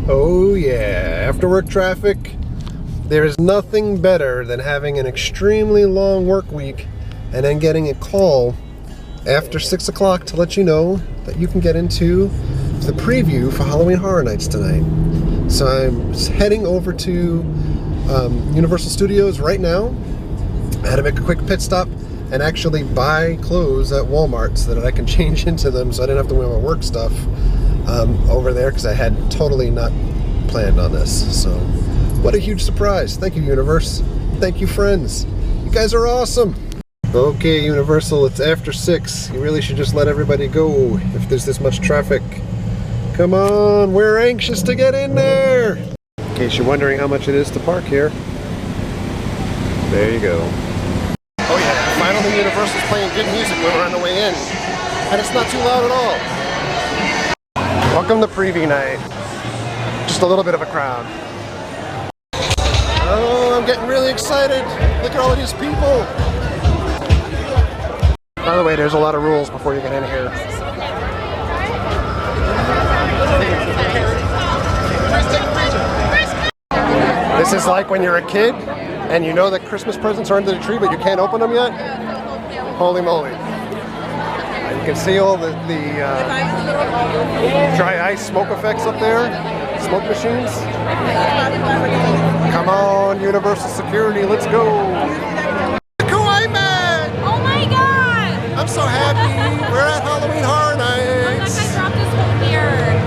Oh yeah, after work traffic. There is nothing better than having an extremely long work week and then getting a call after 6 o'clock to let you know that you can get into the preview for Halloween Horror Nights tonight. So I'm heading over to Universal Studios right now. I had to make a quick pit stop and actually buy clothes at Walmart so that I can change into them so I didn't have to wear my work stuff over there, because I had totally not planned on this. So what a huge surprise. Thank you, Universe. Thank you, friends. You guys are awesome. Okay, Universal, it's after 6. You really should just let everybody go if there's this much traffic. Come on, we're anxious to get in there. In case you're wondering how much it is to park here. There you go. Oh yeah, finally Universal's playing good music when we're on the way in. And it's not too loud at all. Welcome to preview night. Just a little bit of a crowd. Oh, I'm getting really excited. Look at all of these people. By the way, there's a lot of rules before you get in here. This is like when you're a kid and you know that Christmas presents are under the tree but you can't open them yet. Holy moly. You can see all the dry ice smoke effects up there. Smoke machines. Come on, Universal Security, let's go. Kawaii Man! Oh my god! I'm so happy. We're at Halloween Horror Nights. That guy dropped his whole beard.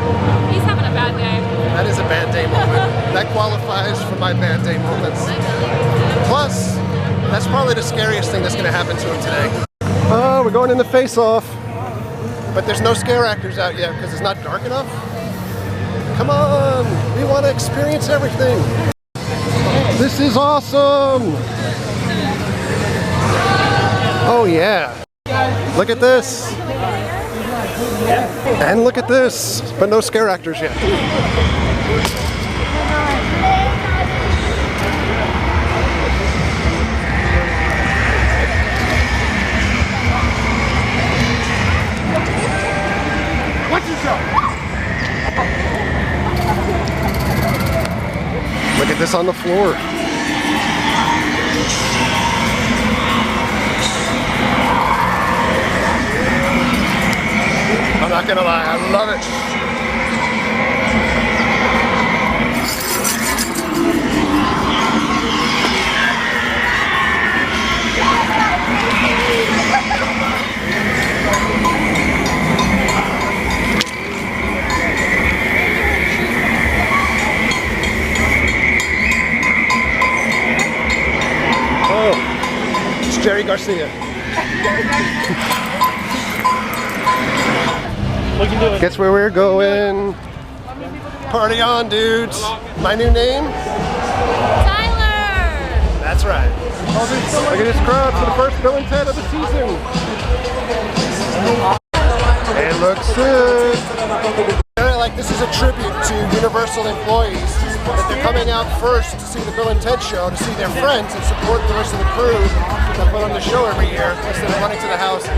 He's having a bad day. That is a bad day moment. That qualifies for my bad day moments. Plus, that's probably the scariest thing that's going to happen to him today. Oh, we're going in the face-off. But there's no scare actors out yet because it's not dark enough. Come on, we want to experience everything. This is awesome. Oh yeah. Look at this. And look at this. But no scare actors yet. Watch yourself. Look at this on the floor. I'm not gonna lie, I love it. Jerry Garcia. What you doing? Guess where we're going? Party on, dudes. My new name? Tyler! That's right. Look at this crowd for the first Bill and Ted of the season. It looks good. Like this is a tribute to Universal employees. That they're coming out first to see the Bill and Ted show, to see their friends and support the rest of the crew that put on the show every year instead of running to the houses.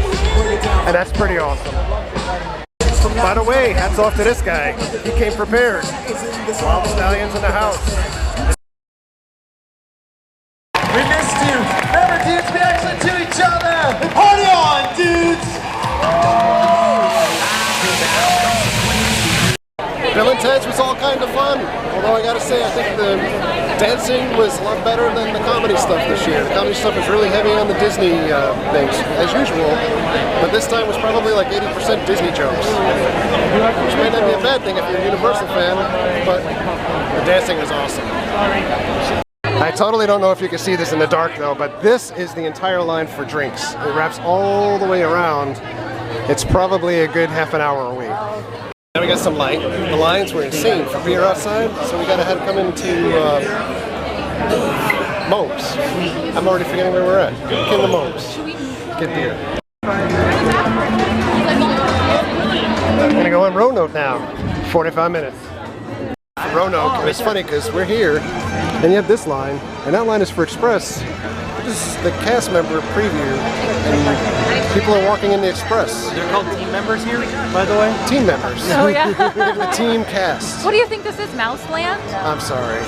And that's pretty awesome. By the way, hats off to this guy. He came prepared. Wild Stallions in the house. We missed you. Remember, dudes, be excellent to each other. Party on, dudes. Bill and Ted's was all kind of fun. Although I gotta say, I think the dancing was a lot better than the comedy stuff this year. The comedy stuff was really heavy on the Disney things, as usual. But this time was probably like 80% Disney jokes. Which may not be a bad thing if you're a Universal fan, but the dancing was awesome. I totally don't know if you can see this in the dark though, but this is the entire line for drinks. It wraps all the way around. It's probably a good half an hour away. Now we got some light. The lines were insane for beer outside, so we gotta have to come into Moe's. I'm already forgetting where we're at. Get in the Moe's. Get beer. I'm gonna go on Roanoke now. 45 minutes. Roanoke, and it's funny because we're here, and you have this line, and that line is for Express. is the cast member preview, and people are walking in the express. They're called team members here, by the way. Team members. Oh yeah. The team cast. What do you think this is, Mouseland? I'm sorry.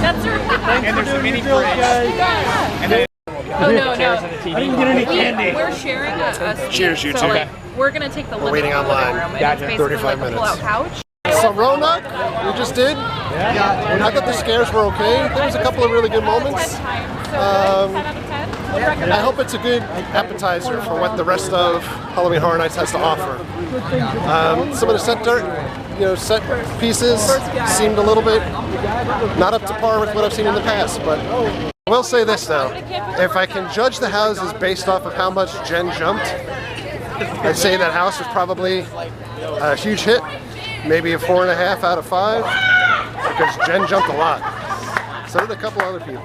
That's right. And there's a mini fridge. And then Oh no, I didn't get any candy. We're sharing a seat, Cheers, you so two. like we're gonna take the living waiting room, online. and Gotcha. it's basically 35 like a pull-out couch. So Roanoke, we just did. I thought the scares were okay. There was a couple of really good moments. 10 times. So good. 10 out of 10. Would recommend. I hope it's a good appetizer for what the rest of Halloween Horror Nights has to offer. Some of the set pieces seemed a little bit not up to par with what I've seen in the past, but I will say this though, if I can judge the houses based off of how much Jen jumped, I'd say that house was probably a huge hit, maybe a 4.5 out of 5, because Jen jumped a lot. So did a couple other people.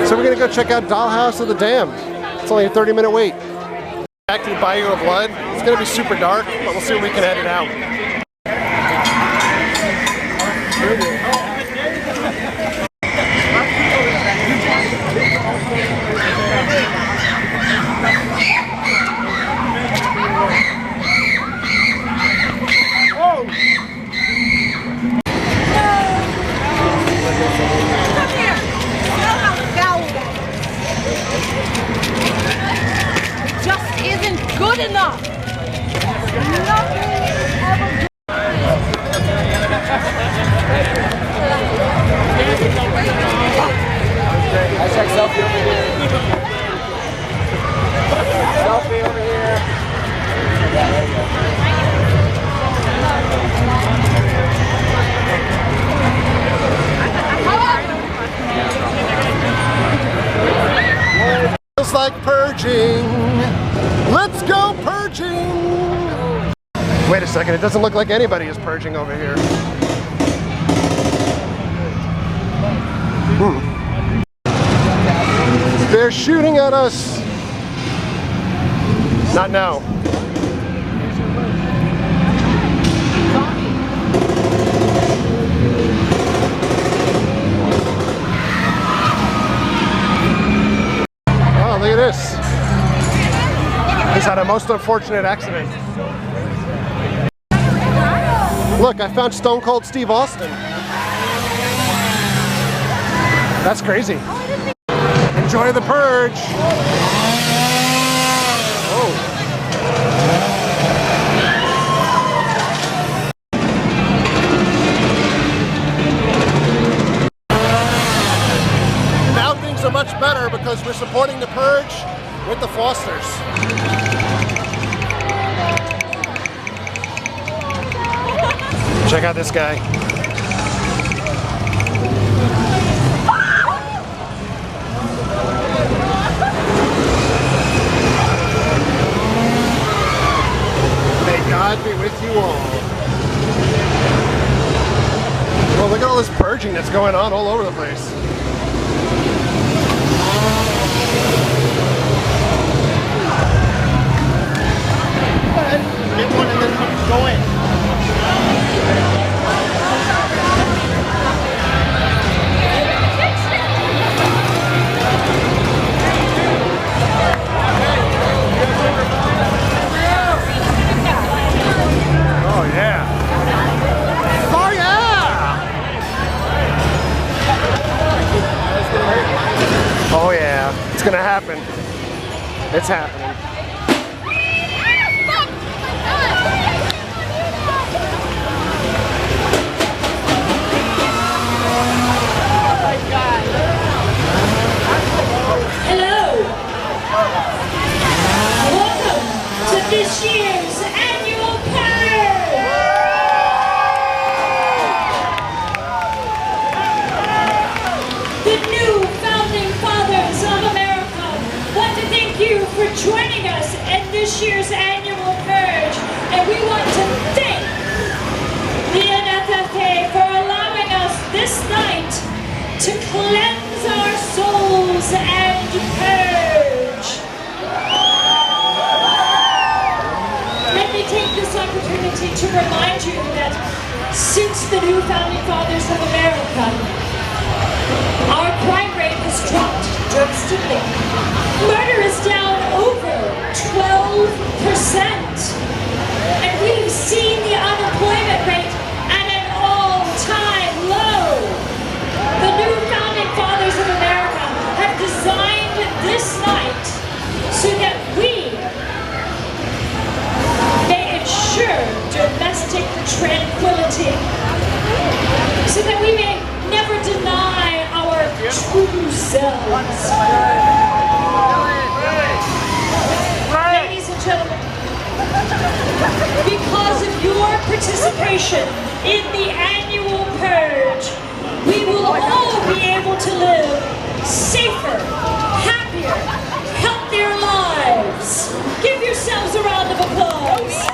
So we're gonna go check out Dollhouse of the Damned. It's only a 30-minute wait. Back to the Bayou of Blood. It's gonna be super dark, but we'll see if we can edit out. Just isn't good enough. Nothing is ever good. Hashtag selfie over here. Selfie over here. Yeah, there you go. Feels like purging. Let's go purging. Wait a second, it doesn't look like anybody is purging over here. They're shooting at us. Not now. Oh, look at this. He's had a most unfortunate accident. Look, I found Stone Cold Steve Austin. That's crazy. Enjoy the purge. Oh. Now things are much better because we're supporting the purge with the Fosters. Check out this guy. May God be with you all. Well, look at all this purging that's going on all over the place. Get one and then go in. Oh yeah! Oh yeah! Oh yeah! It's gonna happen. It's happening. Hello! Welcome to this year's annual parade! The new founding fathers of America want to thank you for joining us at this year's annual purge, and we want to thank the NFFA for allowing us this night to cleanse our souls and purge. Let me take this opportunity to remind you that since the new founding fathers of America, Our crime rate has dropped drastically. Murder is down over 12%. And we've seen the unemployment rate at an all-time low. The new founding fathers of America have designed this night so that we may ensure domestic tranquility, so that we may never deny our true selves. Ladies and gentlemen, because of your participation in the annual purge, we will all be able to live safer, happier, healthier lives. Give yourselves a round of applause.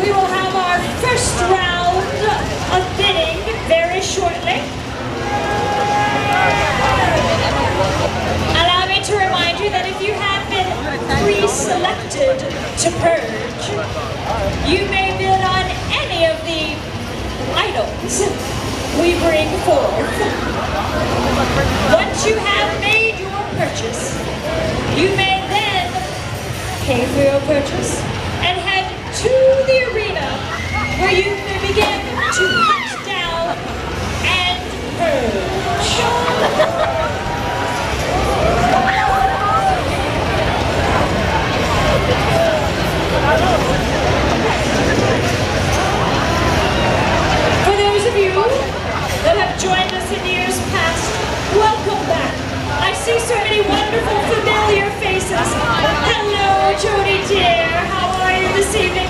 We will have our first round of bidding very shortly. Allow me to remind you that if you have been pre-selected to purge, you may bid on any of the items we bring forth. Once you have made your purchase, you may then pay for your purchase and head to the arena where you may begin to hunt down and purge. For those of you that have joined us in years past, welcome back. I see so many wonderful familiar faces. Hello, Jody dear. How are you this evening?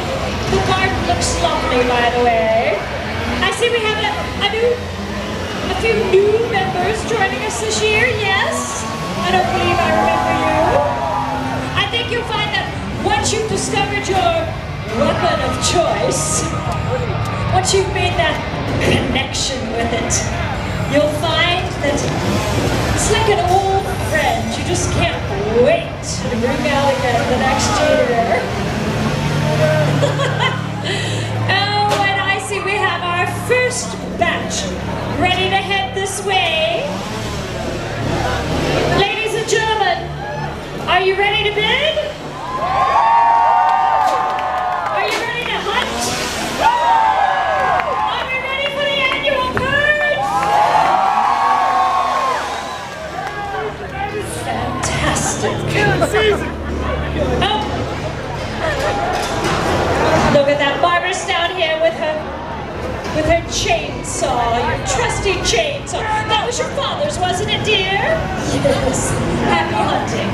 The garden looks lovely, by the way. I see we have a few new members joining us this year. Yes? I don't believe I remember you. I think you'll find that once you've discovered your weapon of choice, once you've made that connection with it, you'll find that it's like an old friend. You just can't wait to bring out again the next year. Oh, and I see we have our first batch ready to head this way. Ladies and gentlemen, are you ready to bid? Are you ready to hunt? Are we ready for the annual purge? Fantastic. Oh. Look at that Barbara's down here with her chainsaw, your trusty chainsaw. That was your father's, wasn't it, dear? Yes. Happy hunting.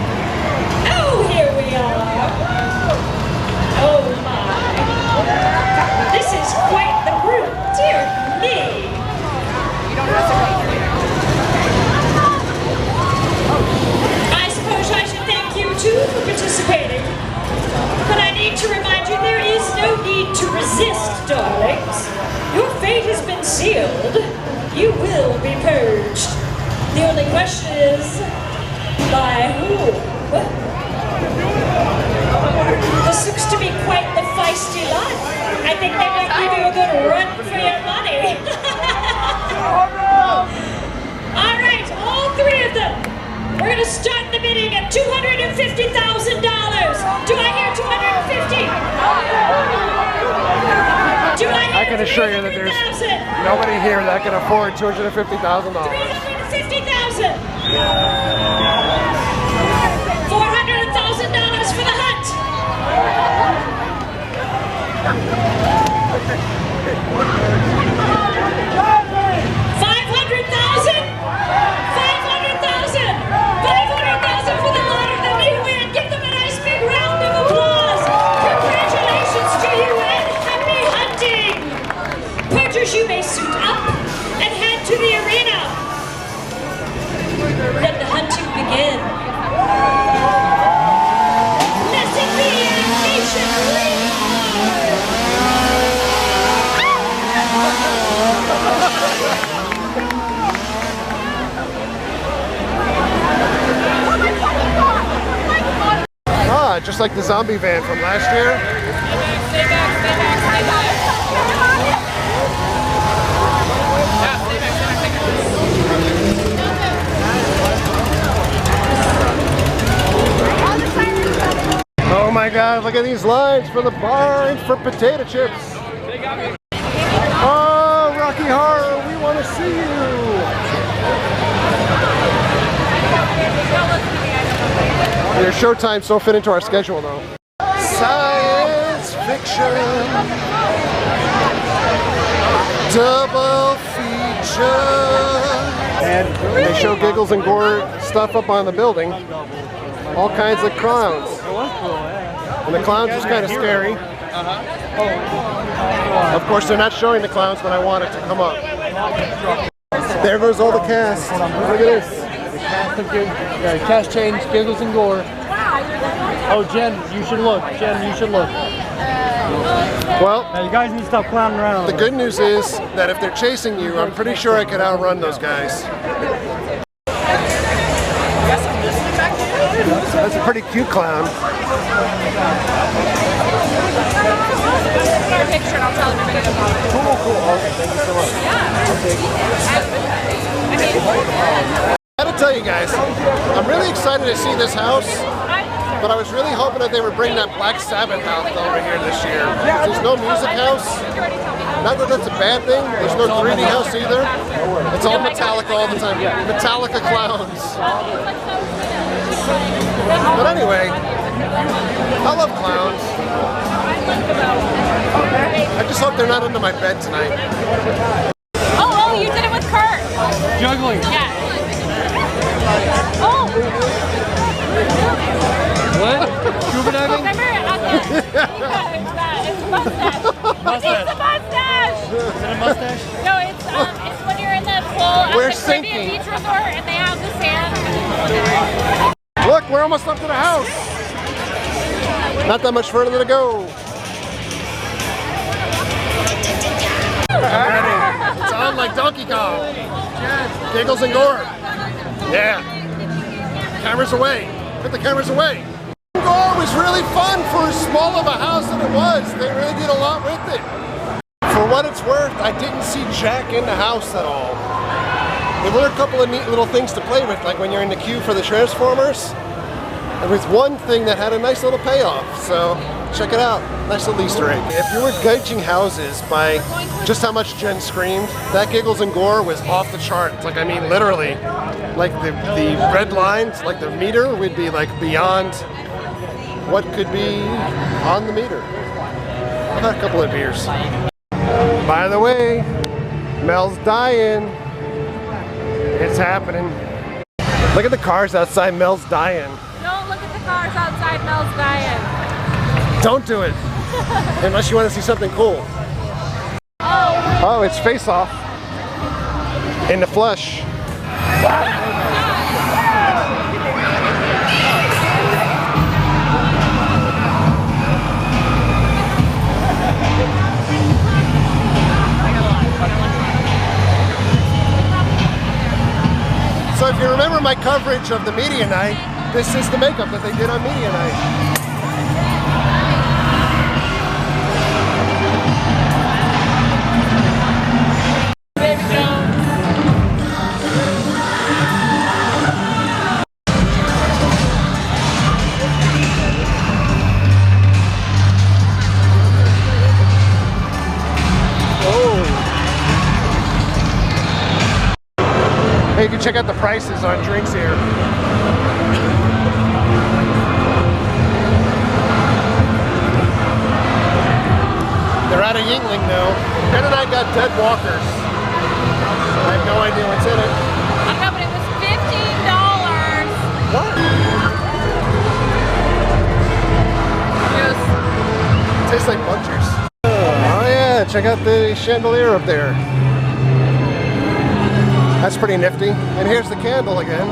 Oh, here we are. Oh my. This is quite the group, dear me. I suppose I should thank you too for participating. But I need to remind you there is no need to resist, darlings. Your fate has been sealed. You will be purged. The only question is, by whom? This looks to be quite the feisty lot. I think they might give you a good run for your money. All right, all three of them. We're going to start the bidding at $250,000. Do I hear 250? Do I hear I can assure you that there's nobody here that can afford $250,000. $350,000. $400,000 for the hunt. You may suit up and head to the arena. Let the hunting begin. Blessed be your nation, Ah, just like the zombie van from last year. Stay back, stay back, stay back. my God, look at these lines for the barn for potato chips. Oh, Rocky Horror, we want to see you. Your show times don't fit into our schedule though. Science fiction. Double feature. And they show Giggles and Gore stuff up on the building. All kinds of clowns. And the clowns was kind of scary. Of course, they're not showing the clowns, but I want it to come up. There goes all the cast. Look at this. Cast change, Giggles and Gore. Oh, Jen, you should look. Jen, you should look. Well, now you guys need to stop clowning around. The good news is that if they're chasing you, I'm pretty sure I could outrun those guys. That's a pretty cute clown. Cool, cool. Okay, thank you so much. I gotta tell you guys, I'm really excited to see this house, but I was really hoping that they would bring that Black Sabbath house over here this year. There's no music house. Not that that's a bad thing. There's no 3D house either. It's all Metallica all the time. Metallica clowns. But anyway, I love clowns. I just hope they're not under my bed tonight. Oh, you did it with Kurt. Juggling. Yeah. Oh. What? Scuba diving? Remember it's a mustache. Mustache. It's a mustache. Is it a mustache? No, it's when you're in the pool at We're the Caribbean sinking. Beach Resort and they have the sand. Look, we're almost up to the house. Not that much further to go. It's on like Donkey Kong. Giggles and Gore. Yeah. Cameras away. Put the cameras away. Gore was really fun for as small of a house that it was. They really did a lot with it. For what it's worth, I didn't see Jack in the house at all. There were a couple of neat little things to play with, like when you're in the queue for the Transformers. There was one thing that had a nice little payoff, so check it out. Nice little Easter egg. If you were gauging houses by just how much Jen screamed, that Giggles and Gore was off the charts. Like, I mean, literally, like the red lines, like the meter would be like beyond what could be on the meter. I've had a couple of beers. By the way, Mel's dying. It's happening. Look at the cars outside Mel's dying. Don't look at the cars outside Mel's dying. Don't do it. Unless you want to see something cool. Oh, it's Face Off. In the flesh. So if you remember my coverage of the media night, this is the makeup that they did on media night. Hey, you can check out the prices on drinks here. They're out of Yingling now. Ben and I got Dead Walkers. I have no idea what's in it. I know, but it was $15. What? Yes. Tastes like bug juice. Oh yeah, check out the chandelier up there. That's pretty nifty. And here's the candle again.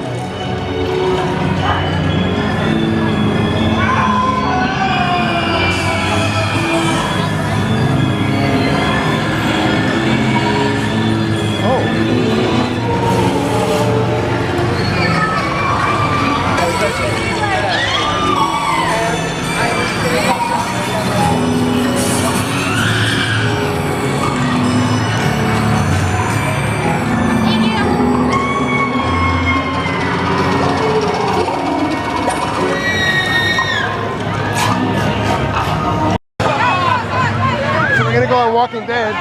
Walking Dead.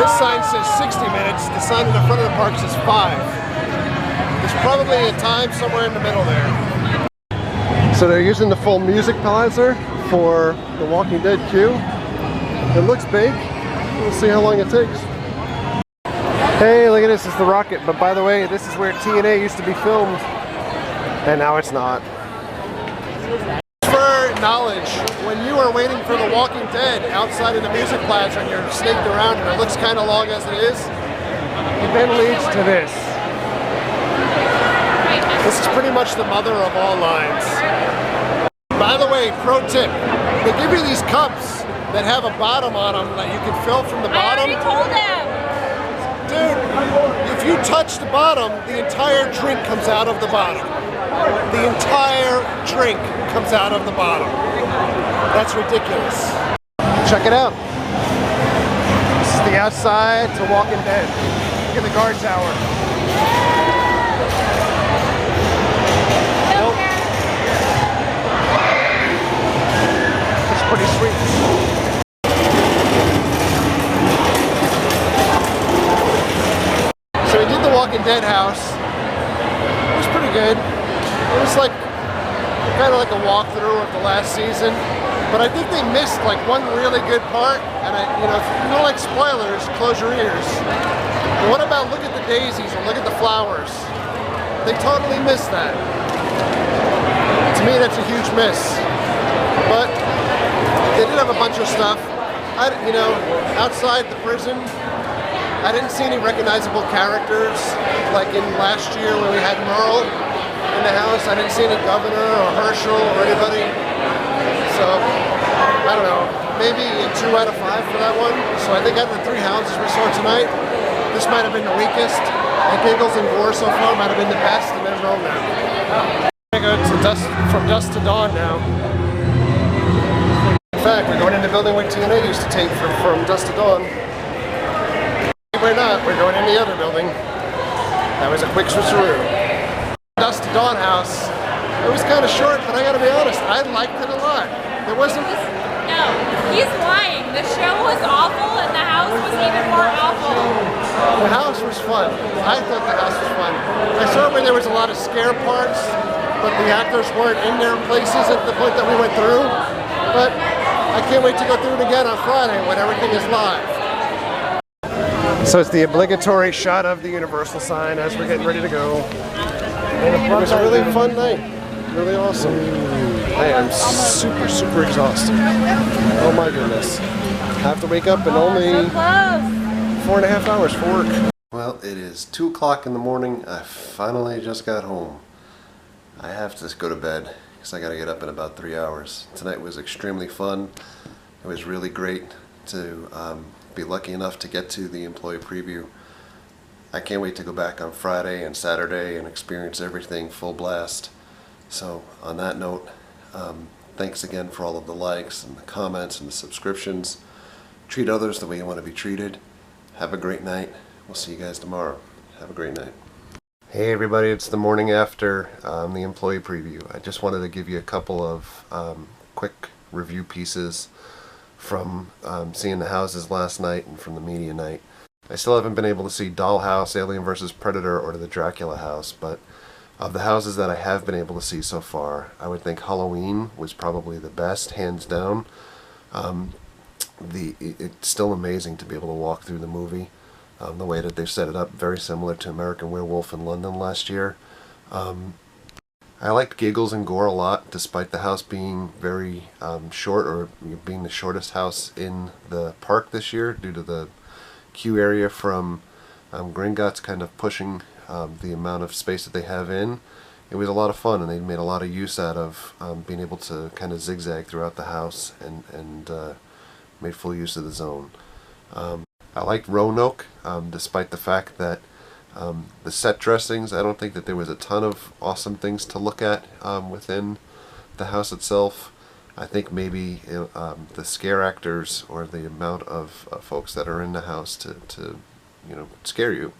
This sign says 60 minutes. The sign in the front of the park says 5. There's probably a time somewhere in the middle there. So they're using the full music palazzo for the Walking Dead queue. It looks big. We'll see how long it takes. Hey, look at this. It's the rocket. But by the way, this is where TNA used to be filmed. And now it's not. For knowledge, when you are waiting for the Walking Dead outside of the music plaza and you're snaked around and it looks kind of long as it is, it then leads to this. This is pretty much the mother of all lines. By the way, pro tip, they give you these cups that have a bottom on them that you can fill from the bottom. I already told him. Dude, if you touch the bottom, the entire drink comes out of the bottom. The entire drink comes out of the bottom. That's ridiculous. Check it out. This is the outside to Walking Dead. Look at the guard tower. Nope. It's pretty sweet. So we did the Walking Dead house. It was pretty good. It was like kind of like a walkthrough of the last season, but I think they missed like one really good part. And if you don't like spoilers, close your ears. But what about look at the daisies and look at the flowers? They totally missed that. To me, that's a huge miss. But they did have a bunch of stuff. Outside the prison, I didn't see any recognizable characters like in last year when we had Merle in the house. I didn't see any Governor or Herschel or anybody. So, I don't know, maybe a 2 out of 5 for that one. So I think out of the 3 houses we saw tonight, this might have been the weakest. And Giggles and Gore so far might have been the best, and then Roanoke. We're going to go from dusk to dawn now. In fact, we're going in the building where TNA used to tape from dusk to dawn. We're not, we're going in the other building. That was a quick switcheroo. Dusk to Dawn house. It was kind of short, but I gotta be honest, I liked it a lot. There wasn't... No, he's lying. The show was awful and the house was even more awful. The house was fun. I thought the house was fun. I saw where there was a lot of scare parts, but the actors weren't in their places at the point that we went through. But I can't wait to go through it again on Friday when everything is live. So it's the obligatory shot of the Universal sign as we're getting ready to go. It was a really fun night. Really awesome. I am super, super exhausted. Oh my goodness. I have to wake up in only 4.5 hours for work. Well, it is 2 o'clock in the morning. I finally just got home. I have to go to bed because I got to get up in about 3 hours. Tonight was extremely fun. It was really great to be lucky enough to get to the employee preview. I can't wait to go back on Friday and Saturday and experience everything full blast. So on that note, thanks again for all of the likes and the comments and the subscriptions. Treat others the way you want to be treated. Have a great night. We'll see you guys tomorrow. Have a great night. Hey everybody, it's the morning after the employee preview. I just wanted to give you a couple of quick review pieces from seeing the houses last night and from the media night. I still haven't been able to see Dollhouse, Alien vs. Predator, or the Dracula house, but of the houses that I have been able to see so far, I would think Halloween was probably the best, hands down. It's still amazing to be able to walk through the movie. The way that they've set it up, very similar to American Werewolf in London last year. I liked Giggles and Gore a lot, despite the house being very short, or being the shortest house in the park this year, due to the queue area from Gringotts kind of pushing the amount of space that they have in. It was a lot of fun, and they made a lot of use out of being able to kind of zigzag throughout the house and made full use of the zone. I liked Roanoke, despite the fact that the set dressings, I don't think that there was a ton of awesome things to look at within the house itself. I think maybe the scare actors, or the amount of folks that are in the house to scare you,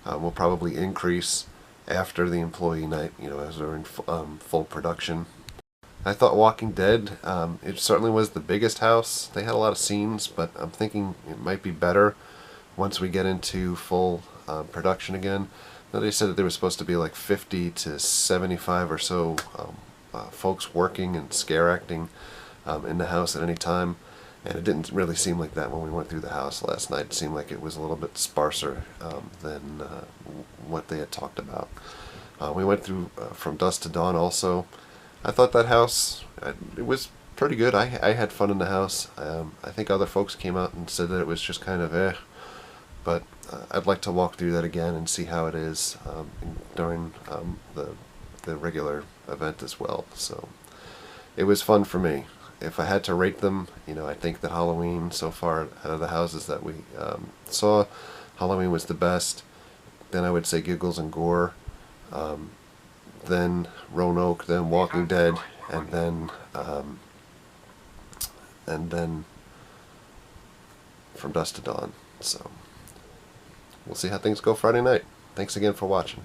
will probably increase after the employee night, as they're in full production. I thought Walking Dead, it certainly was the biggest house. They had a lot of scenes, but I'm thinking it might be better once we get into full production again. Now, they said that there was supposed to be like 50 to 75 or so folks working and scare acting in the house at any time, and it didn't really seem like that when we went through the house last night. It seemed like it was a little bit sparser than what they had talked about. We went through From Dusk to Dawn also. I thought that house, it was pretty good. I had fun in the house. I think other folks came out and said that it was just kind of but I'd like to walk through that again and see how it is during the regular event as well. So it was fun for me. If I had to rate them, you know, I think that Halloween so far out of the houses that we saw, Halloween was the best. Then I would say Giggles and Gore, then Roanoke, then Walking Dead, and then From Dusk to Dawn. So we'll see how things go Friday night. Thanks again for watching.